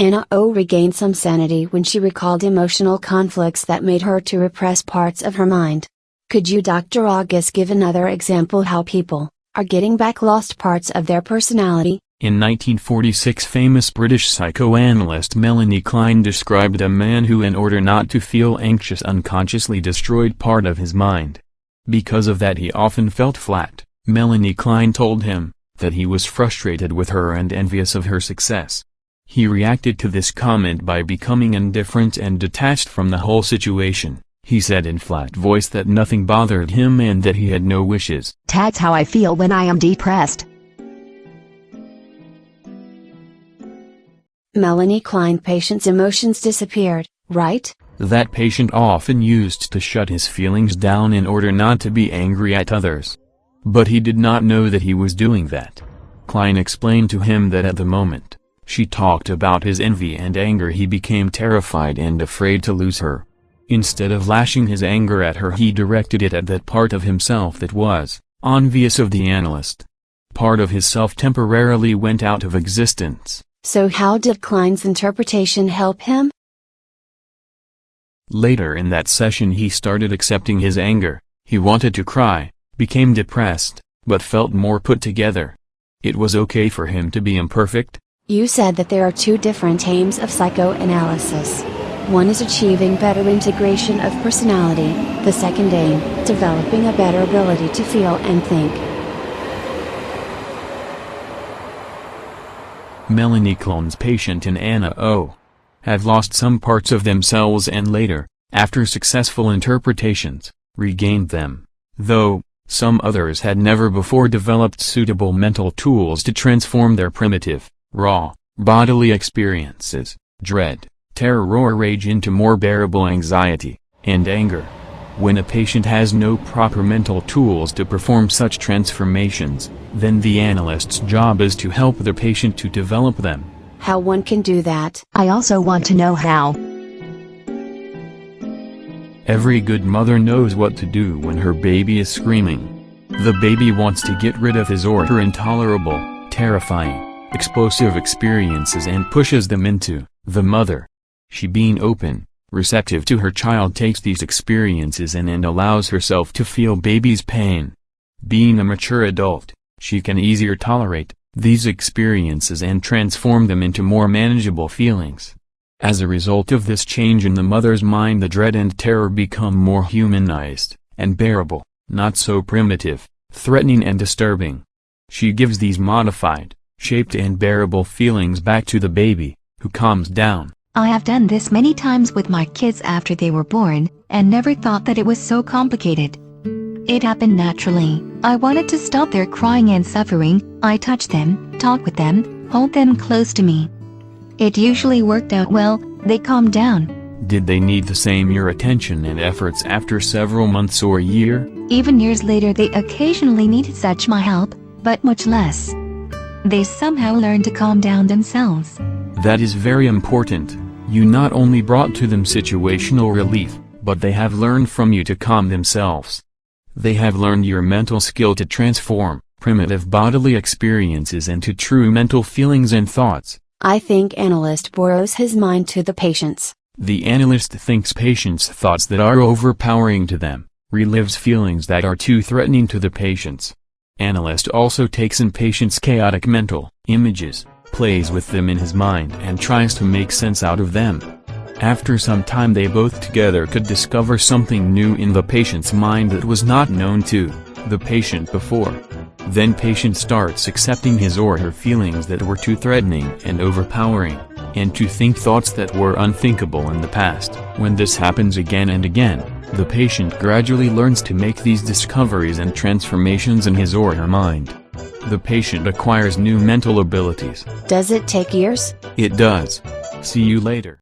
Anna O regained some sanity when she recalled emotional conflicts that made her to repress parts of her mind. Could you, Dr. August, give another example how people are getting back lost parts of their personality? In 1946, famous British psychoanalyst Melanie Klein described a man who, in order not to feel anxious, unconsciously destroyed part of his mind. Because of that, he often felt flat. Melanie Klein told him that he was frustrated with her and envious of her success. He reacted to this comment by becoming indifferent and detached from the whole situation. He said in flat voice that nothing bothered him and that he had no wishes. That's how I feel when I am depressed. Melanie Klein patient's emotions disappeared, right? That patient often used to shut his feelings down in order not to be angry at others. But he did not know that he was doing that. Klein explained to him that at the moment she talked about his envy and anger, he became terrified and afraid to lose her. Instead of lashing his anger at her, he directed it at that part of himself that was envious of the analyst. Part of his self temporarily went out of existence. So how did Klein's interpretation help him? Later in that session, he started accepting his anger. He wanted to cry, became depressed, but felt more put together. It was okay for him to be imperfect. You said that there are two different aims of psychoanalysis. One is achieving better integration of personality, the second aim, developing a better ability to feel and think. Melanie Klein's patient and Anna O have lost some parts of themselves and later, after successful interpretations, regained them, though some others had never before developed suitable mental tools to transform their primitive, raw, bodily experiences, dread, terror or rage into more bearable anxiety and anger. When a patient has no proper mental tools to perform such transformations, then the analyst's job is to help the patient to develop them. How one can do that? I also want to know how. Every good mother knows what to do when her baby is screaming. The baby wants to get rid of his or her intolerable, terrifying, explosive experiences and pushes them into the mother. She, being open, receptive to her child, takes these experiences and allows herself to feel baby's pain. Being a mature adult, she can easier tolerate these experiences and transform them into more manageable feelings. As a result of this change in the mother's mind, the dread and terror become more humanized and bearable, not so primitive, threatening and disturbing. She gives these modified, shaped and bearable feelings back to the baby, who calms down. I have done this many times with my kids after they were born, and never thought that it was so complicated. It happened naturally. I wanted to stop their crying and suffering. I touch them, talk with them, hold them close to me. It usually worked out well. They calmed down. Did they need the same your attention and efforts after several months or a year? Even years later they occasionally needed such my help, but much less. They somehow learned to calm down themselves. That is very important. You not only brought to them situational relief, but they have learned from you to calm themselves. They have learned your mental skill to transform primitive bodily experiences into true mental feelings and thoughts. I think analyst borrows his mind to the patients. The analyst thinks patients' thoughts that are overpowering to them, relives feelings that are too threatening to the patients. Analyst also takes in patients' chaotic mental images, plays with them in his mind and tries to make sense out of them. After some time they both together could discover something new in the patient's mind that was not known to the patient before. Then patient starts accepting his or her feelings that were too threatening and overpowering, and to think thoughts that were unthinkable in the past. When this happens again and again, the patient gradually learns to make these discoveries and transformations in his or her mind. The patient acquires new mental abilities. Does it take years? It does. See you later.